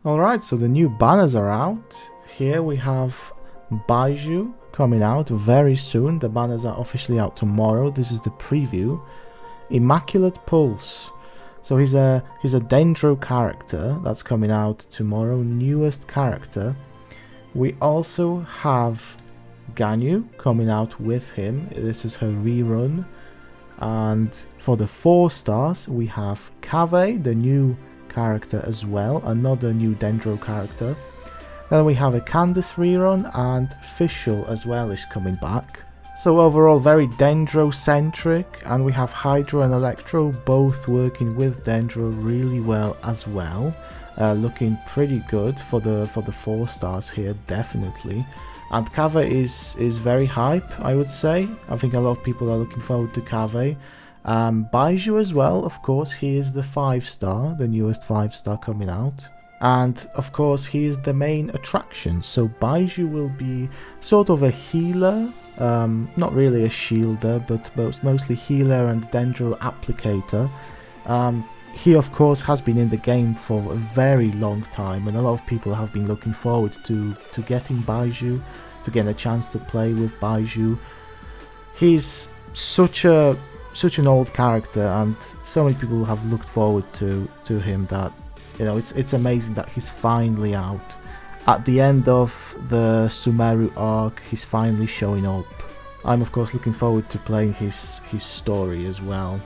Alright, so the new banners are out. Here we have Baizhu coming out very soon. The banners are officially out tomorrow. This is the preview. Immaculate Pulse. So he's a Dendro character that's coming out tomorrow. Newest character. We also have Ganyu coming out with him. This is her rerun. And for the 4 stars, we have Kave, the new character as well, another new Dendro character. Then we have a Candice rerun, and Fischl as well is coming back. So overall very Dendro centric, and we have Hydro and Electro both working with Dendro really well as well. Looking pretty good for the 4 stars here, definitely. And Kave is very hype, I would say. I think a lot of people are looking forward to Kave. Baizhu as well, of course, he is the 5 star, the newest 5 star coming out. And of course he is the main attraction, so Baizhu will be sort of a healer, not really a shielder, but mostly healer and Dendro applicator. He of course has been in the game for a very long time, and a lot of people have been looking forward to getting Baizhu, to getting a chance to play with Baizhu. He's such an old character, and so many people have looked forward to him that, you know, it's amazing that he's finally out. At the end of the Sumeru arc, he's finally showing up. I'm of course looking forward to playing his story as well.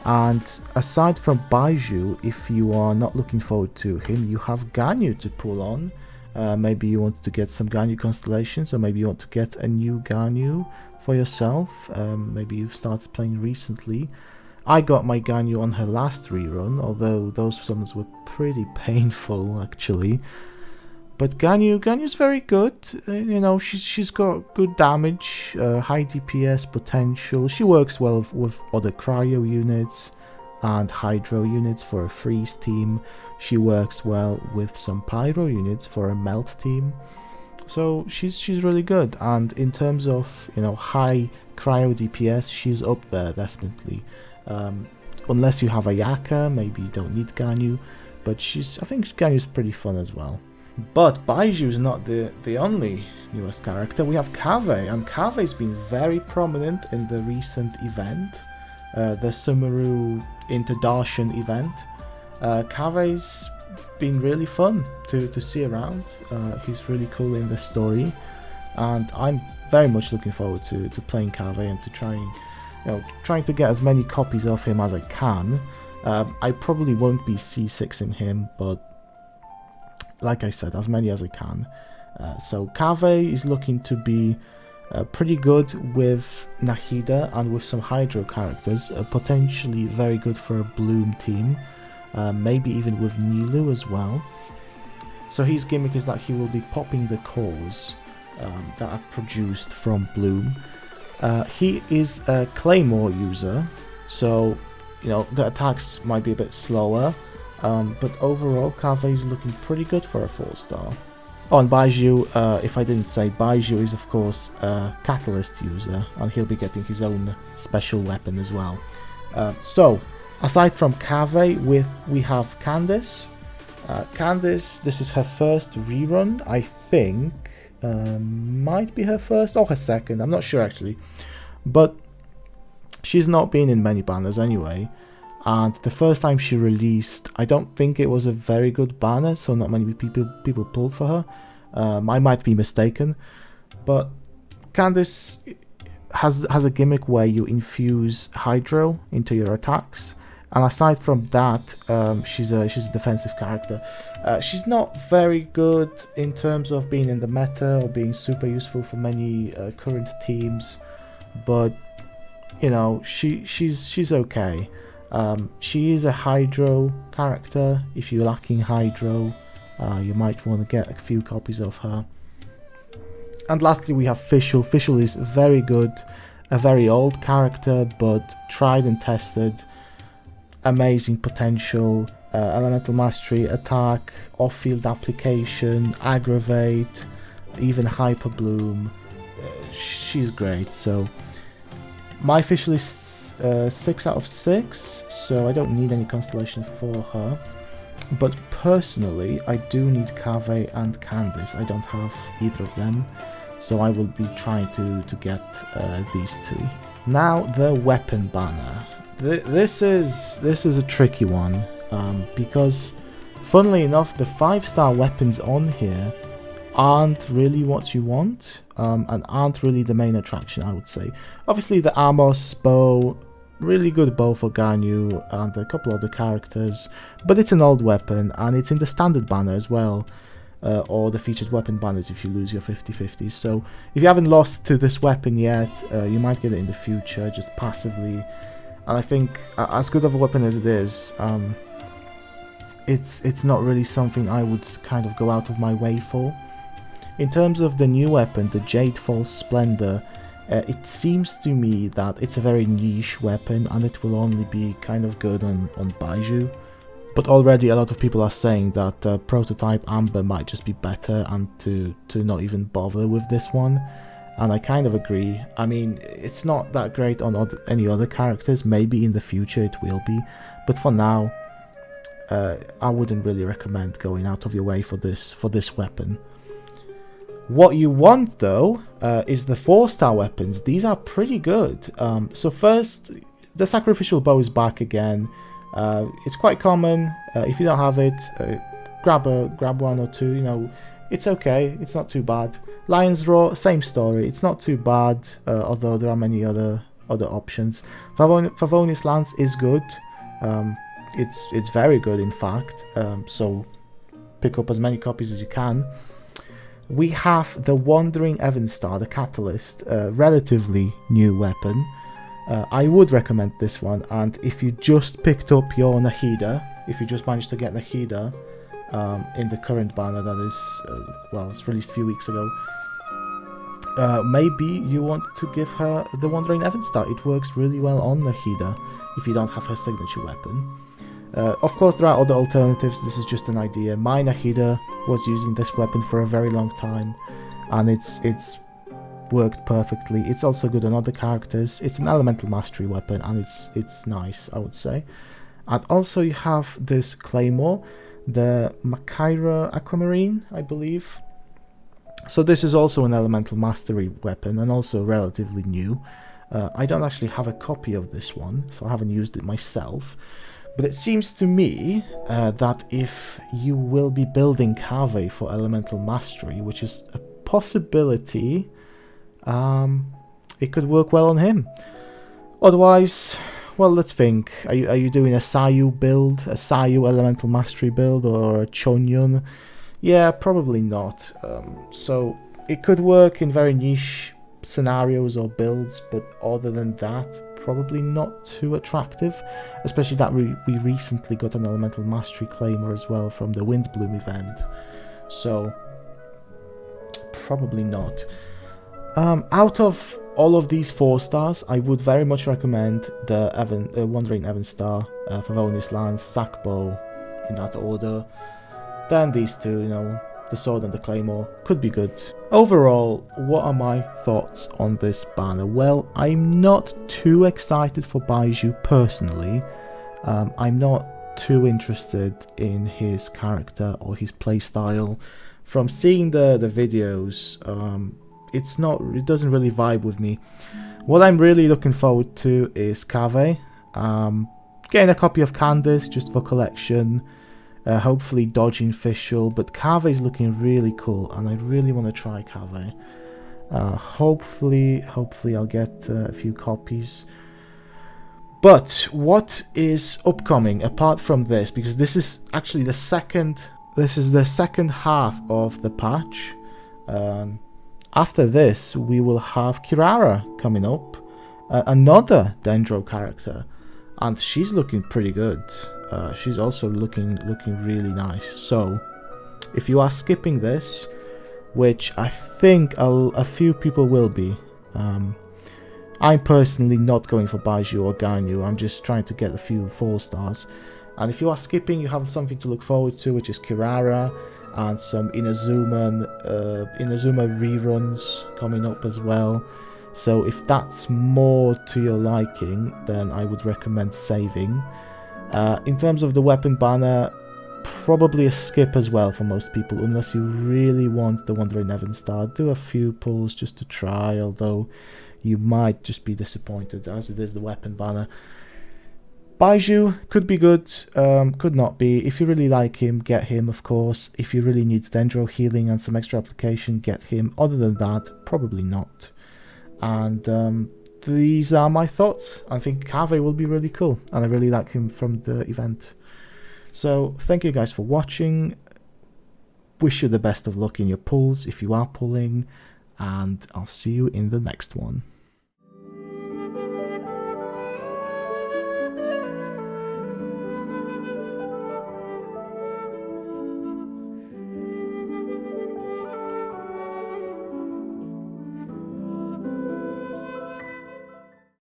And aside from Baizhu, if you are not looking forward to him, you have Ganyu to pull on. Maybe you want to get some Ganyu constellations, or maybe you want to get a new Ganyu for yourself. Maybe you've started playing recently. I got my Ganyu on her last rerun, although those summons were pretty painful actually. But Ganyu's very good. You know, she's got good damage, high DPS potential. She works well with other cryo units and hydro units for a freeze team. She works well with some pyro units for a melt team. So she's really good. And in terms of, you know, high cryo DPS, she's up there definitely. Unless you have a Yaka, maybe you don't need Ganyu. But I think Ganyu's pretty fun as well. But Baizhu is not the only newest character. We have Kave, and Kave's been very prominent in the recent event, the Sumeru Interdarshan event. Kave's been really fun to see around. He's really cool in the story, and I'm very much looking forward to playing Kave and to trying to get as many copies of him as I can. I probably won't be C6 in him, but like I said, as many as I can. So Kave is looking to be pretty good with Nahida and with some Hydro characters, potentially very good for a Bloom team, maybe even with Nilu as well. So his gimmick is that he will be popping the cores that are produced from Bloom. He is a Claymore user, so you know the attacks might be a bit slower. But overall, Kave is looking pretty good for a 4 star. Oh, and Baizhu, if I didn't say, Baizhu is of course a Catalyst user, and he'll be getting his own special weapon as well. So, aside from Kave, we have Candice. Candice, this is her first rerun, I think. Might be her first or her second, I'm not sure actually. But she's not been in many banners anyway. And the first time she released, I don't think it was a very good banner, so not many people pulled for her. I might be mistaken, but Candice has a gimmick where you infuse Hydro into your attacks, and aside from that, she's a defensive character. She's not very good in terms of being in the meta or being super useful for many current teams, but you know she's okay. She is a Hydro character. If you're lacking Hydro, you might want to get a few copies of her. And lastly, we have Fischl. Fischl is very good, a very old character, but tried and tested. Amazing potential, elemental mastery, attack, off-field application, aggravate, even hyper bloom. She's great. So my Fischl is 6 out of 6, so I don't need any constellation for her. But personally, I do need Kave and Candice. I don't have either of them, so I will be trying to get these two. Now the weapon banner. This is a tricky one, because funnily enough, the 5-star weapons on here aren't really what you want, and aren't really the main attraction, I would say. Obviously the Amos bow, really good bow for Ganyu and a couple other characters, but it's an old weapon and it's in the standard banner as well, or the featured weapon banners if you lose your 50/50s. So if you haven't lost to this weapon yet, you might get it in the future, just passively. And I think, as good of a weapon as it is, it's not really something I would kind of go out of my way for. In terms of the new weapon, the Jade False Splendor, it seems to me that it's a very niche weapon and it will only be kind of good on Baizhu. But already a lot of people are saying that Prototype Amber might just be better and to not even bother with this one. And I kind of agree. I mean, it's not that great on any other characters. Maybe in the future it will be. But for now, I wouldn't really recommend going out of your way for this weapon. What you want though is the 4-star weapons. These are pretty good. So first, the Sacrificial Bow is back again. It's quite common. If you don't have it, grab one or two. You know, it's okay. It's not too bad. Lion's Roar, same story. It's not too bad, although there are many other options. Favonius Lance is good. It's very good, in fact. So pick up as many copies as you can. We have the Wandering Evenstar, the Catalyst, relatively new weapon. I would recommend this one, and if you just picked up your Nahida, if you just managed to get Nahida in the current banner, that is, well, it's released a few weeks ago, maybe you want to give her the Wandering Evenstar. It works really well on Nahida if you don't have her signature weapon. Of course, there are other alternatives. This is just an idea. My Nahida was using this weapon for a very long time, and it's worked perfectly. It's also good on other characters. It's an elemental mastery weapon, and it's nice, I would say. And also you have this Claymore, the Makaira Aquamarine, I believe. So this is also an elemental mastery weapon, and also relatively new. I don't actually have a copy of this one, so I haven't used it myself. But it seems to me that if you will be building Kave for Elemental Mastery, which is a possibility, it could work well on him. Otherwise, well, let's think. Are you doing a Sayu build, a Sayu Elemental Mastery build, or a Chonyun? Yeah, probably not. So it could work in very niche scenarios or builds, but other than that, probably not too attractive, especially that we recently got an Elemental Mastery Claymore as well from the Windbloom event, so probably not. Out of all of these 4-stars, I would very much recommend the Wandering Evenstar, Favonius Lance, Sackbow, in that order. Then these two, you know, the Sword and the Claymore, could be good. Overall, what are my thoughts on this banner? Well, I'm not too excited for Baizhu personally. I'm not too interested in his character or his playstyle. From seeing the videos, it doesn't really vibe with me. What I'm really looking forward to is Kave. Getting a copy of Candice just for collection. Hopefully dodging Fischl, but Kave is looking really cool, and I really want to try Kave. Hopefully I'll get a few copies. But what is upcoming apart from this? Because this is actually the second half of the patch. After this, we will have KIRARA coming up, another Dendro character, and she's looking pretty good. She's also looking really nice. So if you are skipping this, which I think a few people will be, I'm personally not going for Baizhu or Ganyu. I'm just trying to get a few 4-stars. And if you are skipping, you have something to look forward to, which is KIRARA and some Inazuma reruns coming up as well. So if that's more to your liking, then I would recommend saving. In terms of the weapon banner, probably a skip as well for most people, unless you really want the Wandering Heaven Star. Do a few pulls just to try, although you might just be disappointed, as it is the weapon banner. Baizhu could be good, could not be. If you really like him, get him, of course. If you really need Dendro healing and some extra application, get him. Other than that, probably not. And these are my thoughts. I think Cave will be really cool, and I really like him from the event. So thank you guys for watching. Wish you the best of luck in your pulls if you are pulling, and I'll see you in the next one.